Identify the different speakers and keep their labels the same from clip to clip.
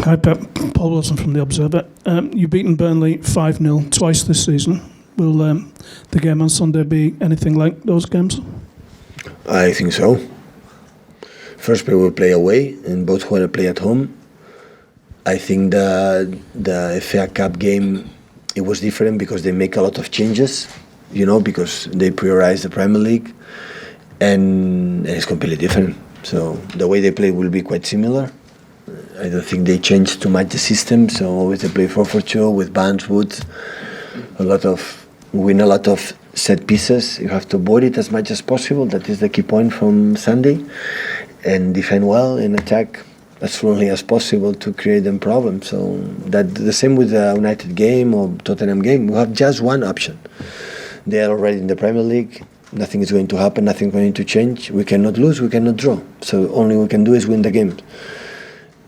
Speaker 1: Hi Pep, Paul Wilson from The Observer. You've beaten Burnley 5-0 twice this season. Will the game on Sunday be anything like those games?
Speaker 2: I think so. First we will play away and both will play at home. I think the FA Cup game, it was different because they make a lot of changes, because they prioritize the Premier League, and it's completely different. So the way they play will be quite similar. I don't think they changed too much the system, so always they play 4-4-2 with Barnes, Woods, win a lot of set pieces. You have to avoid it as much as possible. That is the key point from Sunday. And defend well and attack as fluently as possible to create them problems. So that the same with the United game or Tottenham game. We have just one option. They are already in the Premier League. Nothing is going to happen. Nothing is going to change. We cannot lose. We cannot draw. So only we can do is win the game.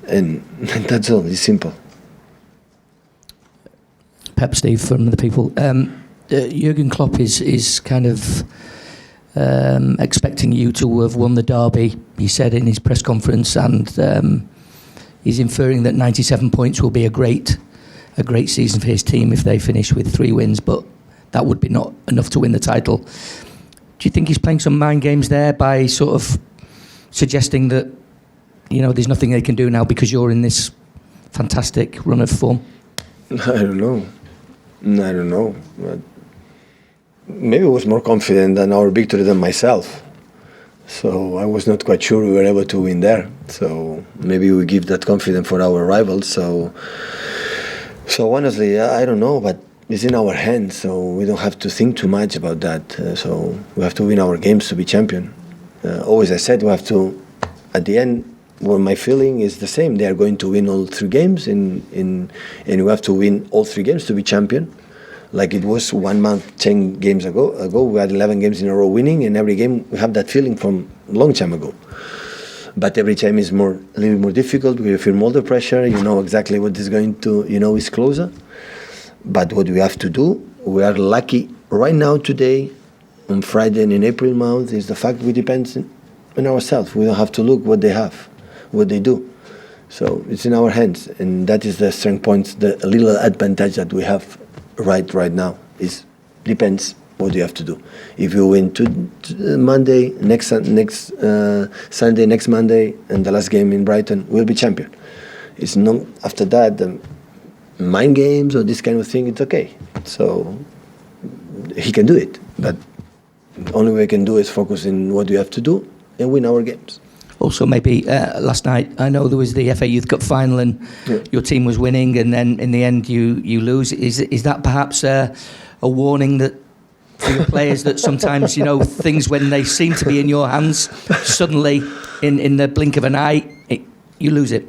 Speaker 2: And that's all. It's simple.
Speaker 3: Pep, Steve from The People. Jurgen Klopp is kind of expecting you to have won the derby, he said in his press conference, and he's inferring that 97 points will be a great season for his team if they finish with 3 wins, but that would be not enough to win the title. Do you think he's playing some mind games there by sort of suggesting that there's nothing they can do now because you're in this fantastic run of form?
Speaker 2: I don't know. Maybe I was more confident than our victory than myself. So I was not quite sure we were able to win there. So maybe we give that confidence for our rivals. So honestly, I don't know, but it's in our hands. So we don't have to think too much about that. So we have to win our games to be champion. Always I said we have to, at the end, well, my feeling is the same. They are going to win all 3 games, and we have to win all 3 games to be champion. Like it was 1 month, 10 games ago, we had 11 games in a row winning, and every game we have that feeling from a long time ago. But every time is a little more difficult. We feel more the pressure. You know exactly what is going to, is closer. But what we have to do, we are lucky right now today, on Friday and in April month, is the fact we depend on ourselves. We don't have to look what they have, what they do. So it's in our hands, and that is the strength points, the little advantage that we have right now. Is depends what you have to do. If you win Monday, next Sunday, next Monday, and the last game in Brighton, we'll be champion. It's not after that the mind games or this kind of thing. It's okay. So he can do it, but the only way we can do is focus in what we have to do and win our games.
Speaker 3: Also, maybe last night, I know there was the FA Youth Cup final and your team was winning, and then in the end you lose. Is that perhaps a warning that for your players that sometimes things when they seem to be in your hands, suddenly in the blink of an eye you lose it?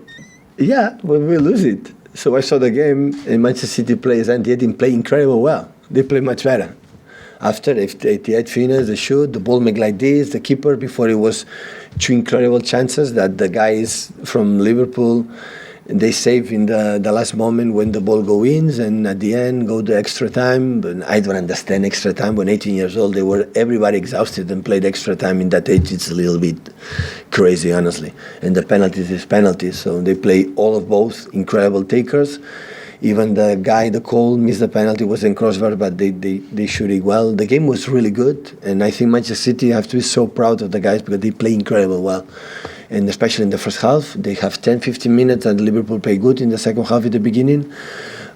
Speaker 3: Yeah,
Speaker 2: when we lose it. So I saw the game, and Manchester City players and they didn't play incredibly well. They play much better. After, if they had finished the shoot, the ball make like this, the keeper, before it was 2 incredible chances that the guys from Liverpool, they save in the last moment when the ball go in, and at the end go the extra time. But I don't understand extra time. When 18 years old, everybody exhausted and played extra time in that age. It's a little bit crazy, honestly. And the penalties is penalties, so they play all of both, incredible takers. Even the guy, the Cole, missed the penalty, was in crossbar, but they shoot it well. The game was really good, and I think Manchester City have to be so proud of the guys because they play incredibly well. And especially in the first half, they have 10-15 minutes, and Liverpool play good in the second half at the beginning.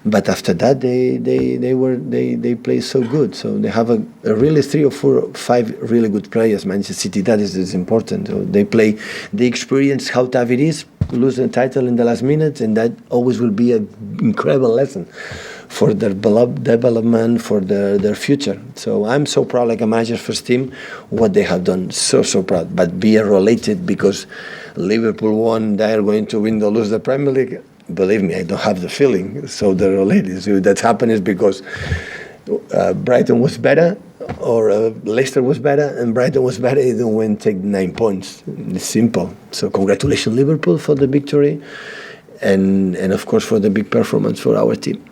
Speaker 2: But after that, they play so good. So they have a really 3 or 4 or 5 really good players. Manchester City, that is important. So they experience how tough it is, lose the title in the last minute, and that always will be an incredible lesson for their development, for their future. So I'm so proud, like a manager, first team, what they have done. So proud. But be related because Liverpool won, they are going to win or lose the Premier League. Believe me, I don't have the feeling. So they're related. So that's happened is because Brighton was better, or Leicester was better, and Brighton was better. They didn't win, take 9 points. It's simple. So congratulations, Liverpool, for the victory, and of course for the big performance for our team.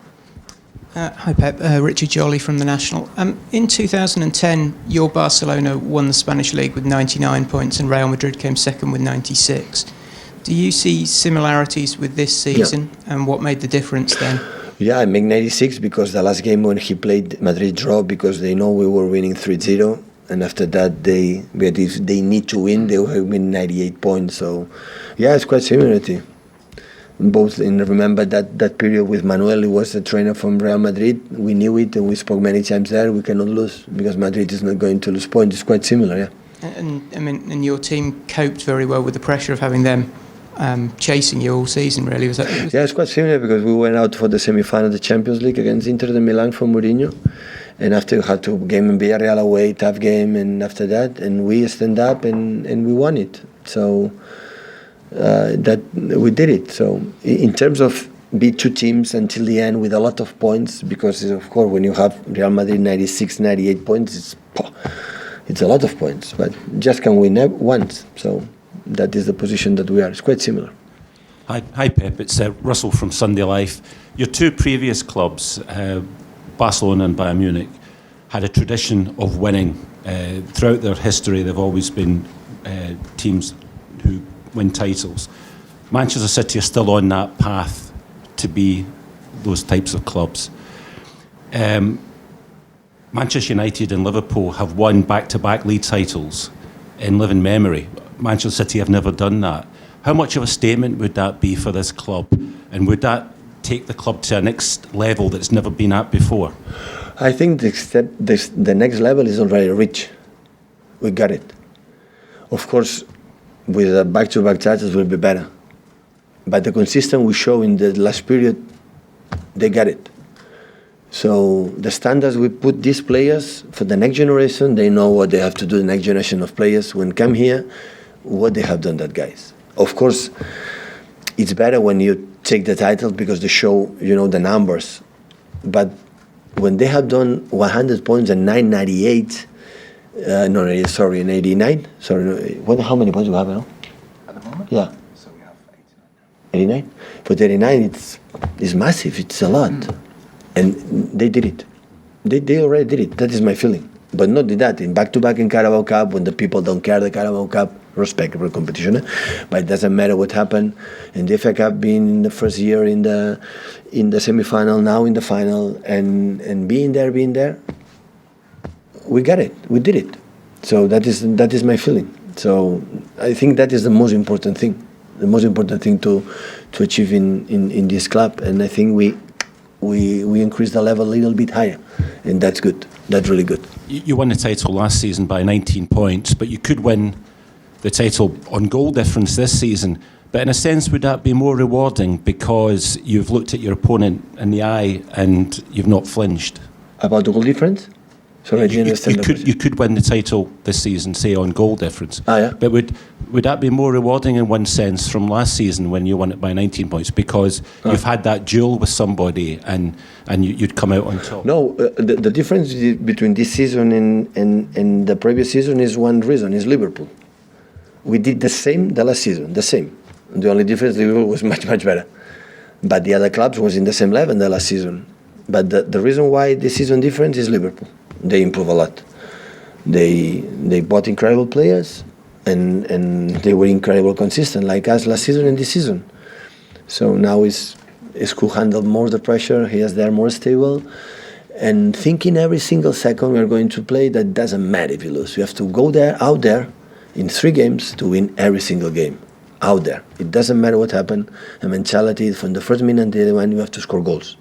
Speaker 4: Hi Pep, Richard Jolly from The National. In 2010, your Barcelona won the Spanish League with 99 points and Real Madrid came second with 96. Do you see similarities with this season, and what made the difference then?
Speaker 2: Yeah, I make 96 because the last game when he played, Madrid draw because they know we were winning 3-0. And after that, if they need to win, they will win 98 points. So, yeah, it's quite similar. Both remember that period with Manuel, who was the trainer from Real Madrid. We knew it and we spoke many times there. We cannot lose because Madrid is not going to lose points. It's quite similar, yeah.
Speaker 4: And your team coped very well with the pressure of having them chasing you all season, really. Was that?
Speaker 2: Yeah, it's quite similar because we went out for the semi-final of the Champions League against Inter de Milan for Mourinho. And after we had to game in Villarreal away, tough game, and after that, and we stand up and we won it. So that we did it. So in terms of be two teams until the end with a lot of points, because of course when you have Real Madrid 96, 98 points, it's a lot of points, but just can win once. So that is the position that we are. It's quite similar.
Speaker 5: Hi Pep, it's Russell from Sunday Life. Your two previous clubs, Barcelona and Bayern Munich, had a tradition of winning. Throughout their history, they've always been teams who win titles. Manchester City are still on that path to be those types of clubs. Manchester United and Liverpool have won back-to-back league titles in living memory. Manchester City have never done that. How much of a statement would that be for this club? And would that take the club to a next level that's never been at before?
Speaker 2: I think the next level is already reached. We got it. Of course, with a back-to-back titles will be better. But the consistency we show in the last period, they got it. So the standards we put these players for the next generation, they know what they have to do, the next generation of players. When come here, what they have done, that guys. Of course, it's better when you take the title because they show, the numbers. But when they have done 100 points and 998, in 89. Sorry, how many points do we have now?
Speaker 6: At the moment?
Speaker 2: Yeah.
Speaker 6: So we have 89.
Speaker 2: 89? But 89, it's massive. It's a lot. And they did it. They already did it. That is my feeling. But not did that. In back-to-back in Carabao Cup, when the people don't care the Carabao Cup, respectable competition. But it doesn't matter what happened. In the FA Cup, being in the first year in the semi-final, now in the final, and being there, we got it. We did it. So that is my feeling. So I think that is the most important thing. The most important thing to achieve in this club. And I think we increased the level a little bit higher, and that's good. That's really good.
Speaker 5: You won the title last season by 19 points, but you could win the title on goal difference this season. But in a sense, would that be more rewarding because you've looked at your opponent in the eye and you've not flinched?
Speaker 2: About the goal difference? Sorry, I didn't understand.
Speaker 5: You could win the title this season, say on goal difference.
Speaker 2: Yeah.
Speaker 5: But would that be more rewarding in one sense from last season when you won it by 19 points because you've had that duel with somebody and you'd come out on top?
Speaker 2: No, the difference between this season and the previous season is one reason, is Liverpool. We did the same the last season, the same. The only difference, Liverpool was much, much better. But the other clubs was in the same level the last season. But the reason why this season different is Liverpool. They improve a lot. They bought incredible players and they were incredible consistent like us last season and this season. So now is could handle more the pressure. He is there more stable and thinking every single second we are going to play. That doesn't matter if you lose. You have to go out there in 3 games to win every single game. Out there, it doesn't matter what happened. The mentality from the first minute until the end, you have to score goals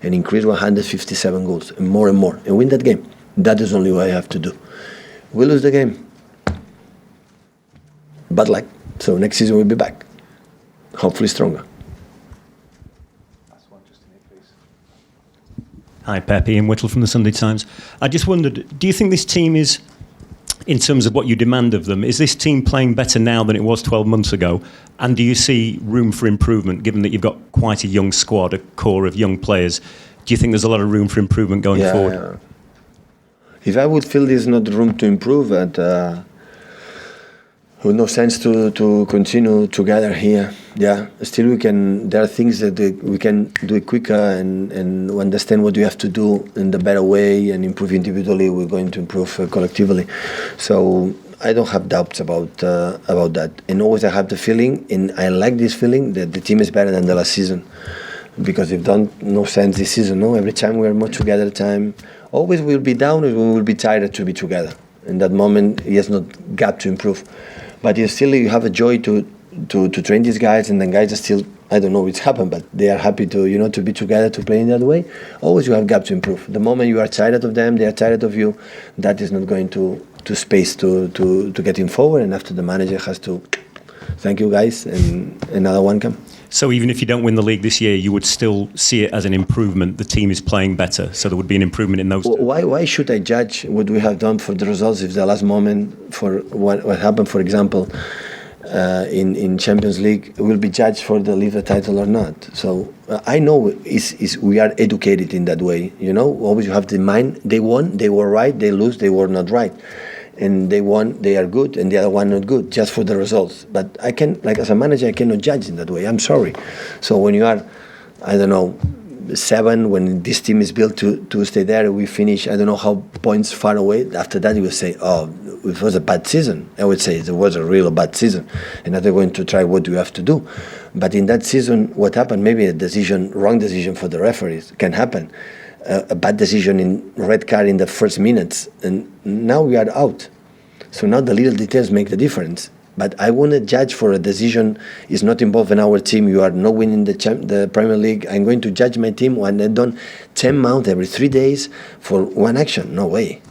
Speaker 2: and increase 157 goals and more and win that game. That is only what I have to do. We lose the game, bad luck. So next season we'll be back, hopefully stronger.
Speaker 6: Last one, just in here, please.
Speaker 7: Hi, Pep. Ian Whittle from the Sunday Times. I just wondered, do you think this team is, in terms of what you demand of them, is this team playing better now than it was 12 months ago? And do you see room for improvement, given that you've got quite a young squad, a core of young players? Do you think there's a lot of room for improvement going forward?
Speaker 2: Yeah. If I would feel there's not room to improve, and with no sense to continue together here. Yeah, still we can. There are things that we can do it quicker and understand what we have to do in the better way and improve individually. We're going to improve collectively. So I don't have doubts about that. And always I have the feeling, and I like this feeling, that the team is better than the last season. Because we've done no sense this season, no? Every time we are more together time, always we'll be down and we will be tired to be together. In that moment, he has no gap to improve. But you have a joy to train these guys, and the guys are still, I don't know what's happened, but they are happy to to be together, to play in that way. Always you have gap to improve. The moment you are tired of them, they are tired of you, that is not going to space to getting forward, and after the manager has to thank you guys and another one come.
Speaker 7: So even if you don't win the league this year, you would still see it as an improvement. The team is playing better, so there would be an improvement in those two.
Speaker 2: Why should I judge what we have done for the results if the last moment for what happened, for example, in Champions League will be judged for the leave the title or not? So I know we are educated in that way. Always you have the mind. They won, they were right. They lose, they were not right. And they won, they are good, and the other one not good, just for the results. But I can, as a manager, I cannot judge in that way. I'm sorry. So when you are, I don't know, 7, when this team is built to stay there, we finish, I don't know how points far away. After that, you will say, oh, it was a bad season. I would say it was a real bad season. And now they're going to try what do you have to do. But in that season, what happened? Maybe wrong decision for the referees can happen. A bad decision in red card in the first minutes, and now we are out. So now the little details make the difference. But I want to judge for a decision is not involved in our team. You are not winning the Premier League. I'm going to judge my team when they've done 10 mounts every 3 days for one action. No way.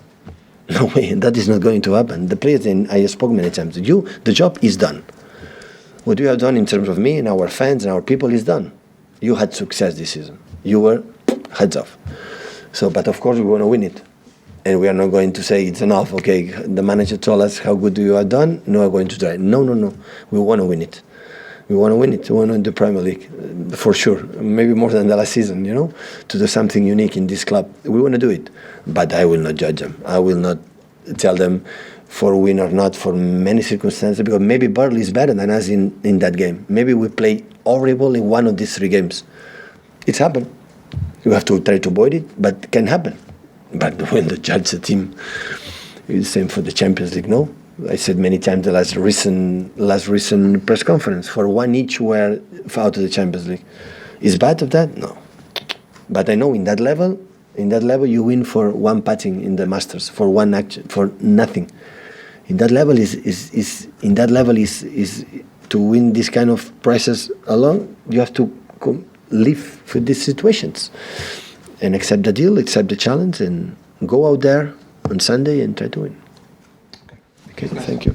Speaker 2: No way. That is not going to happen. The players, and I spoke many times, the job is done. What you have done in terms of me and our fans and our people is done. You had success this season. You were heads off. So, but of course we want to win it. And we are not going to say it's enough. Okay, the manager told us how good you have done. No, we're going to try. No. We want to win it. We want to win it. We want to win the Premier League, for sure. Maybe more than the last season, to do something unique in this club. We want to do it. But I will not judge them. I will not tell them for win or not for many circumstances, because maybe Burnley is better than us in that game. Maybe we play horrible in one of these 3 games. It's happened. You have to try to avoid it, but it can happen. But when the judge the team, it's the same for the Champions League, no? I said many times the last recent press conference, for 1 each were out of the Champions League. Is bad of that? No. But I know in that level you win for 1 patting in the Masters, for 1 action, for nothing. In that level is to win this kind of prizes alone, you have to live with these situations and accept the deal, accept the challenge, and go out there on Sunday and try to win. Okay, thank you.